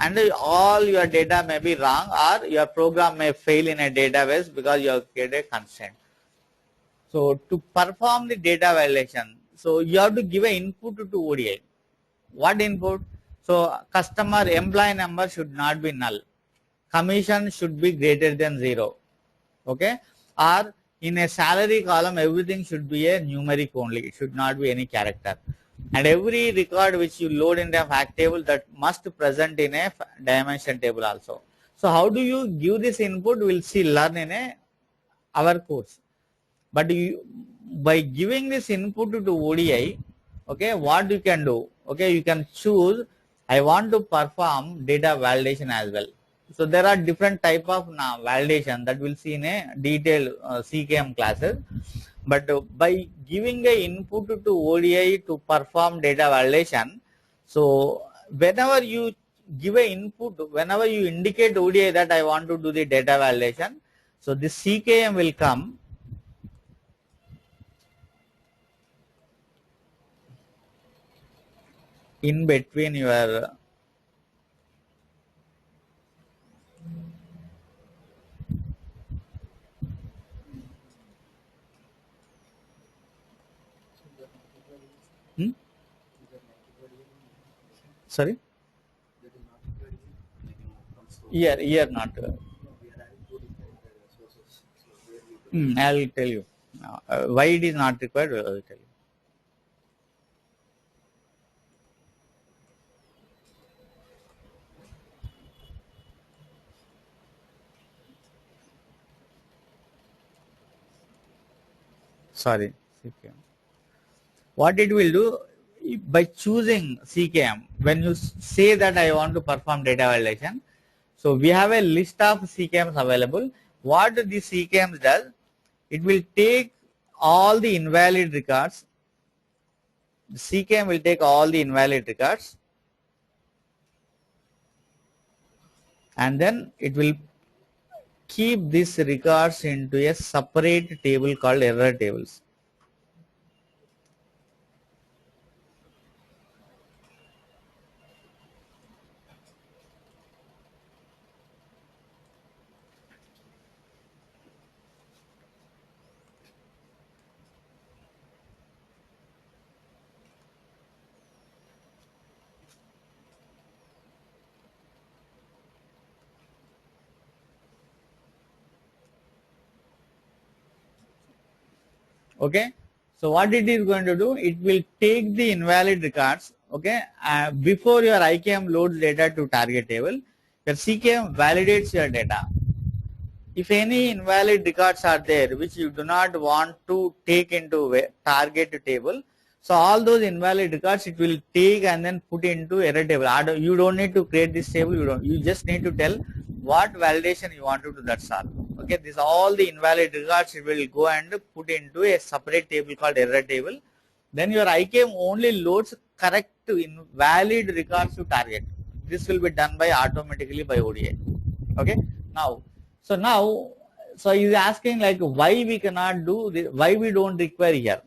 [SPEAKER 1] And all your data may be wrong, or your program may fail in a database because you have created a constraint. So to perform the data validation, so you have to give an input to ODI. What input? So customer employee number should not be null. Commission should be greater than 0. Okay? Or in a salary column, everything should be a numeric only. It should not be any character. And every record which you load in the fact table, that must present in a dimension table also. So how do you give this input? We'll see, learn in our course. But you, by giving this input to ODI, okay, what you can do? Okay, you can choose, I want to perform data validation as well. So there are different type of validation that we'll see in a detailed CKM classes. But by giving a input to ODI to perform data validation, so whenever you give a input, whenever you indicate ODI that I want to do the data validation, so this CKM will come in between your hmm? Sorry, year not I'll tell you why it is not required. I'll tell you. sorry, CKM. What it will do, by choosing CKM, when you say that I want to perform data validation, so we have a list of CKMs available. What the CKMs does, it will take all the invalid records. The CKM will take all the invalid records, and then it will keep these records into a separate table called error tables. Okay, so what it is going to do, it will take the invalid records. Okay, before your IKM loads data to target table, your CKM validates your data. If any invalid records are there which you do not want to take into a target table, so all those invalid records it will take and then put into error table. You don't need to create this table. You just need to tell what validation you want to do. That's all. Okay, this all the invalid records it will go and put into a separate table called error table. Then your IKM only loads correct invalid records to target. This will be done by automatically by ODI. Okay, now. So now, so he's asking like why we cannot do this, why we don't require here.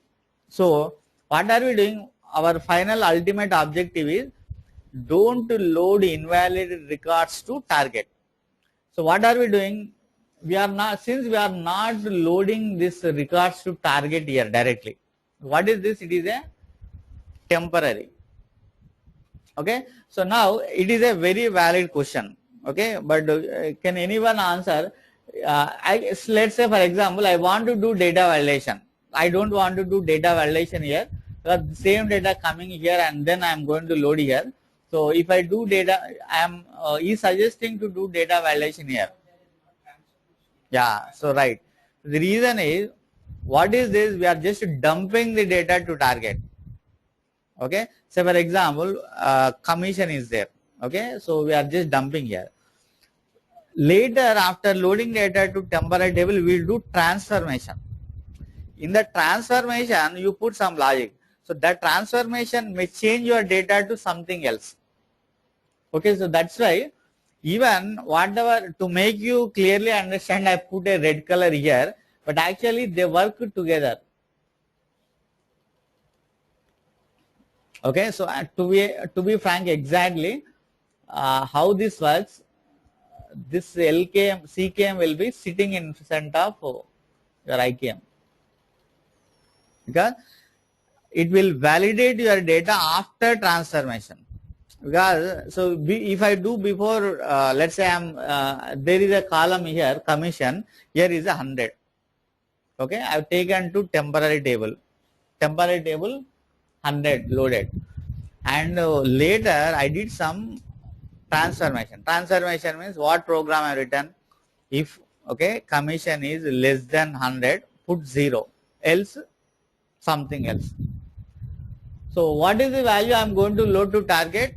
[SPEAKER 1] So what are we doing? Our final ultimate objective is don't load invalid records to target. So what are we doing? We are not, since we are not loading this records to target here directly. What is this? It is a temporary. Okay. So now it is a very valid question. Okay, but can anyone answer? Let's say for example, I want to do data validation. I don't want to do data validation here, because the same data coming here and then I am going to load here. So if I do data, I am is suggesting to do data validation here. Yeah, so right. The reason is, what is this? We are just dumping the data to target. Okay, so for example, commission is there. Okay, so we are just dumping here. Later, after loading data to temporary table, we will do transformation. In the transformation, you put some logic. So that transformation may change your data to something else. Okay, so that's why even whatever, to make you clearly understand, I put a red color here, but actually they work together. Okay, so to be frank, exactly how this works, this LKM, CKM will be sitting in front of your IKM, because it will validate your data after transformation. Because so if I do before, let's say there is a column here, commission, here is 100. Okay, I have taken to temporary table 100 loaded, and later I did some transformation. Transformation means what program I have written. If okay, commission is less than 100, put 0, else something else. So what is the value I am going to load to target?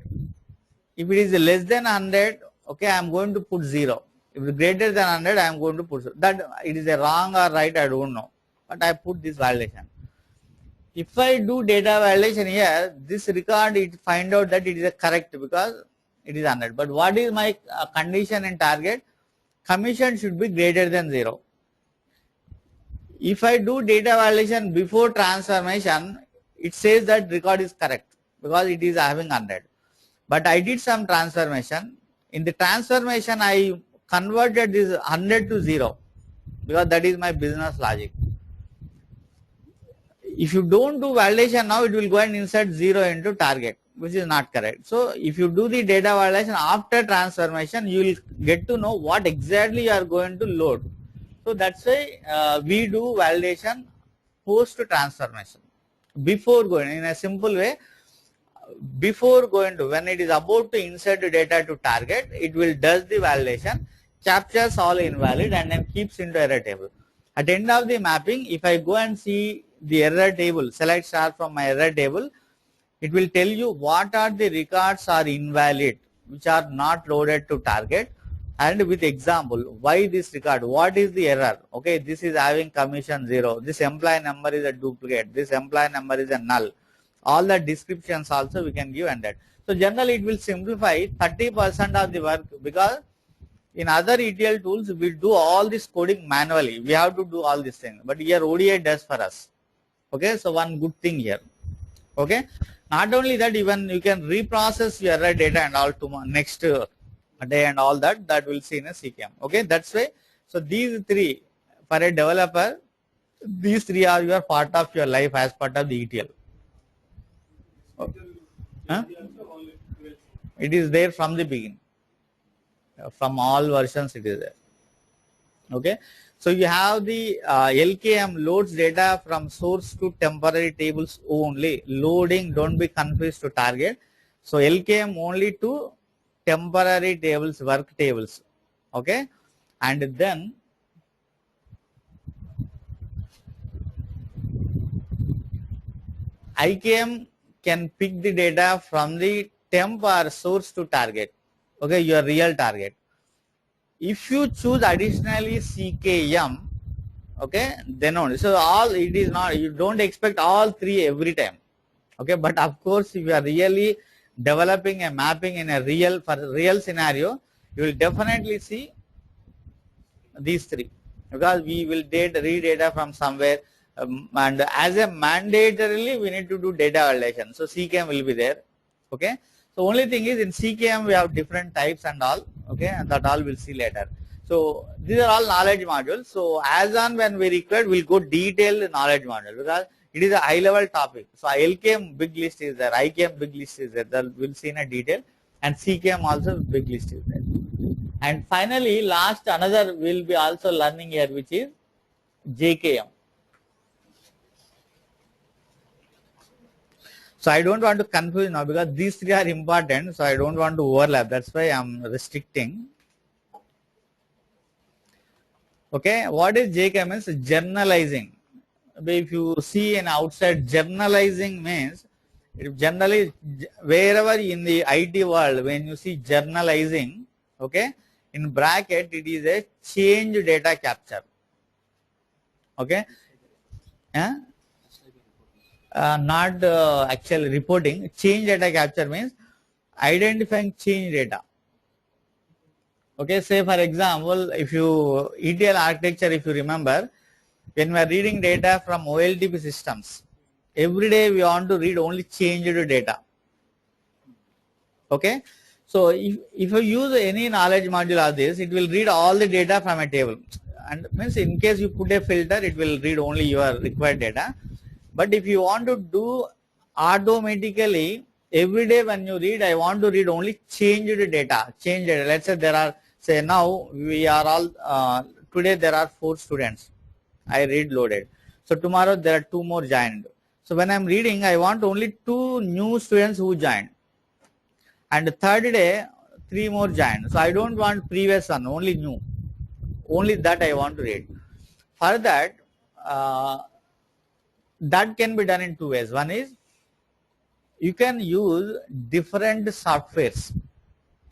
[SPEAKER 1] If it is less than 100, okay, I am going to put 0. If it is greater than 100, I am going to put 0. That it is a wrong or right, I don't know, but I put this validation. If I do data validation here, this record it find out that it is a correct because it is 100. But what is my condition in target? Commission should be greater than 0. If I do data validation before transformation, it says that record is correct because it is having 100. But I did some transformation. In the transformation, I converted this 100 to 0 because that is my business logic. If you don't do validation now, it will go and insert 0 into target, which is not correct. So if you do the data validation after transformation, you will get to know what exactly you are going to load. So that's why we do validation post transformation. Before going, in a simple way, before going to, when it is about to insert data to target, it will does the validation, captures all invalid and then keeps into error table. At the end of the mapping, if I go and see the error table, select star from my error table, it will tell you what are the records are invalid, which are not loaded to target, and with example, why this record, what is the error. Okay, this is having commission 0, this employee number is a duplicate, this employee number is a null. All the descriptions also we can give and that. So generally it will simplify 30% of the work, because in other ETL tools we do all this coding manually. We have to do all these things, but here ODI does for us. Okay, so one good thing here. Okay, not only that, even you can reprocess your error data and all to next day and all that will see in a CKM. Okay, that's why. So these three, for a developer, these three are your part of your life as part of the ETL. Huh? It is there from the beginning. From all versions it is there. Okay, so you have the LKM loads data from source to temporary tables only. Loading, don't be confused to target. So LKM only to temporary tables, work tables. Okay, and then IKM can pick the data from the temp or source to target. Okay, your real target. If you choose additionally CKM, okay, then only. So all, it is not, you don't expect all three every time. Okay, but of course if you are really developing a mapping in a real, for a real scenario, you will definitely see these three, because we will read data from somewhere, and as a mandatorily we need to do data validation. So CKM will be there. Okay, so only thing is in CKM we have different types and all. Okay, and that all we'll see later. So these are all knowledge modules. So as on when we require, we'll go detailed knowledge module, because it is a high level topic. So LKM big list is there, IKM big list is there, that we'll see in a detail, and CKM also big list is there. And finally, last another will be also learning here, which is JKM. So I don't want to confuse now, because these three are important, so I don't want to overlap. That's why I'm restricting. Okay, what is JKM is generalizing. If you see an outside, generalizing means, generally wherever in the IT world, when you see generalizing, okay, in bracket it is a change data capture. Okay, not actually reporting. Change data capture means identifying change data. Okay, say for example, if you ETL architecture, if you remember, when we are reading data from OLTP systems, every day we want to read only changed data. Okay, so if you use any knowledge module of this, it will read all the data from a table, and means in case you put a filter, it will read only your required data. But if you want to do automatically, every day when you read, I want to read only changed data. Changed data. Let's say there are, say now we are all, today there are 4 students. I read loaded. So tomorrow there are 2 more joined. So when I'm reading, I want only 2 new students who joined. And the third day, 3 more joined. So I don't want previous one, only new. Only that I want to read. For that, that can be done in 2 ways. One is, you can use different softwares.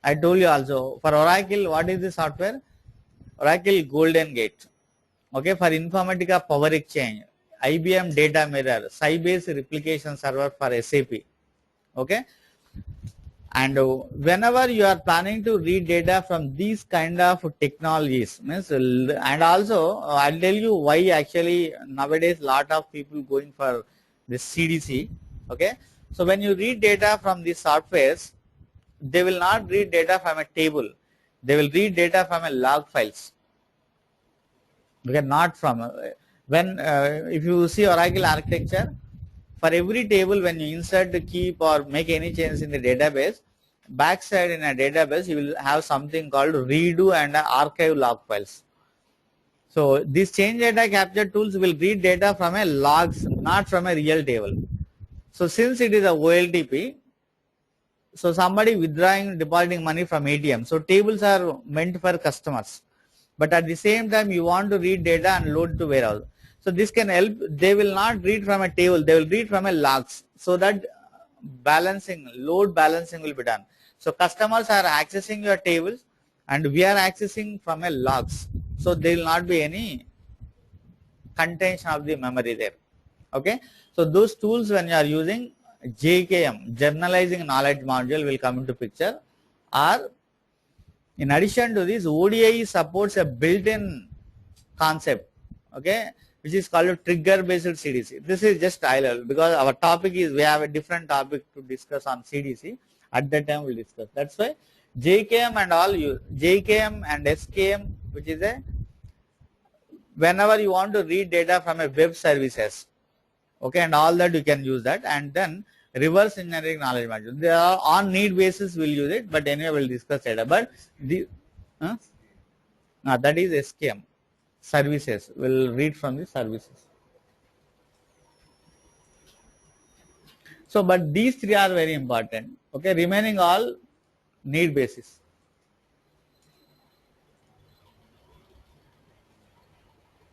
[SPEAKER 1] I told you also, for Oracle, what is the software? Oracle Golden Gate. Okay, for Informatica Power Exchange, IBM Data Mirror, Sybase Replication Server for SAP. Okay, and whenever you are planning to read data from these kind of technologies, means, and also I'll tell you why actually nowadays lot of people going for this CDC. Okay, so when you read data from these softwares, they will not read data from a table, they will read data from a log files. Okay, not from when if you see Oracle architecture, for every table when you insert, keep or make any changes in the database, backside in a database you will have something called redo and archive log files. So these change data capture tools will read data from a logs, not from a real table. So since it is a OLTP, so somebody withdrawing, depositing money from ATM, so tables are meant for customers, but at the same time you want to read data and load to warehouse. So this can help. They will not read from a table, they will read from a logs, so that balancing, load balancing will be done. So customers are accessing your tables and we are accessing from a logs, so there will not be any contention of the memory there. Okay, so those tools, when you are using JKM, generalizing knowledge module, will come into picture. Or in addition to this, ODI supports a built-in concept, okay, which is called a trigger based CDC. This is just high level because our topic is, we have a different topic to discuss on CDC. At that time we'll discuss. That's why JKM and all, you JKM and SKM, which is a, whenever you want to read data from a web services, okay, and all that, you can use that. And then reverse engineering knowledge module, they are on need basis, we'll use it, but anyway we'll discuss later. But the that is SKM, services, will read from the services. So but these three are very important, okay, remaining all need basis.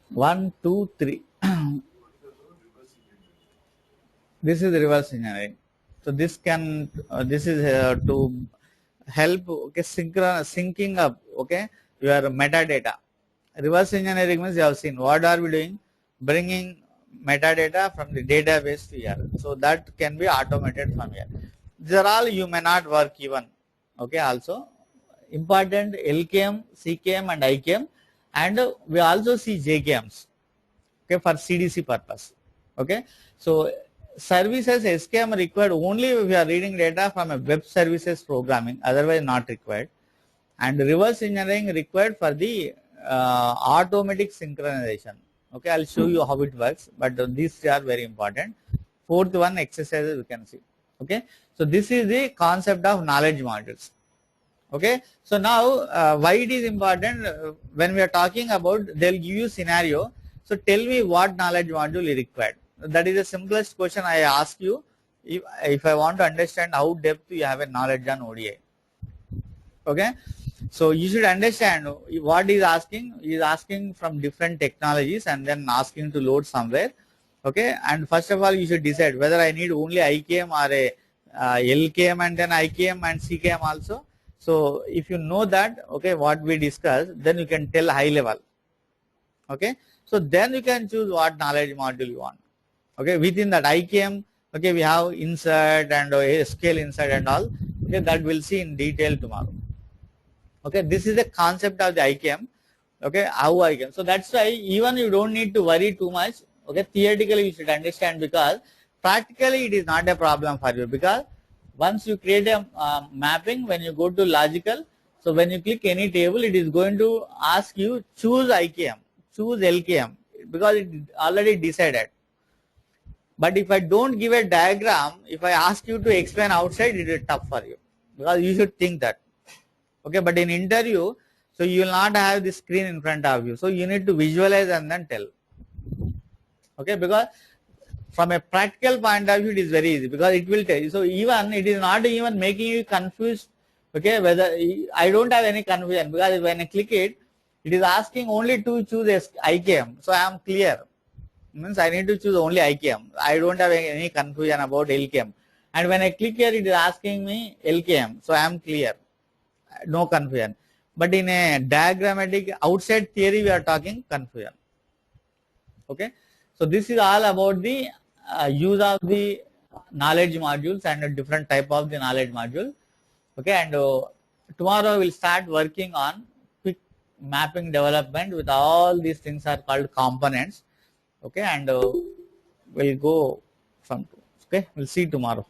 [SPEAKER 1] One, two, three. This is reverse engineering. So this can this is to help, okay, syncing up, okay, your metadata. Reverse engineering means, you have seen what are we doing, bringing metadata from the database to here. So that can be automated from here. These are all you may not work even, okay. Also important LKM, CKM and IKM, and we also see JKMs, okay, for CDC purpose, okay. So services SKM required only if we are reading data from a web services programming, otherwise not required. And reverse engineering required for the automatic synchronization, okay. I'll show you how it works, but these three are very important. Fourth one, exercises, we can see, okay. So this is the concept of knowledge modules, okay. So now why it is important, when we are talking about, they'll give you scenario. So tell me what knowledge module is required. That is the simplest question I ask you, if I want to understand how depth you have a knowledge on ODI, okay. So you should understand what he is asking. He is asking from different technologies and then asking to load somewhere, okay. And first of all, you should decide whether I need only IKM or a LKM and then IKM and CKM also. So if you know that, okay, what we discussed, then you can tell high level, okay. So then you can choose what knowledge module you want, okay. Within that IKM, okay, we have insert and scale insert and all, okay, that we'll see in detail tomorrow, okay. This is the concept of the IKM, okay, how IKM. So that's why even you don't need to worry too much, okay. Theoretically you should understand, because practically it is not a problem for you, because once you create a mapping, when you go to logical, so when you click any table, it is going to ask you choose IKM, choose LKM, because it already decided. But if I don't give a diagram, if I ask you to explain outside, it is tough for you, because you should think that, okay. But in interview, so you will not have the screen in front of you, so you need to visualize and then tell, okay. Because from a practical point of view, it is very easy, because it will tell you. So even it is not even making you confused, okay, whether I don't have any confusion, because when I click it, it is asking only to choose IKM, so I am clear. Means I need to choose only IKM. I don't have any confusion about LKM. And when I click here, it is asking me LKM, so I am clear, no confusion. But in a diagrammatic outside theory, we are talking confusion, okay. So this is all about the use of the knowledge modules and a different type of the knowledge module, okay. And tomorrow we'll start working on quick mapping development with all these things are called components, okay. And we'll go from, okay, we'll see tomorrow.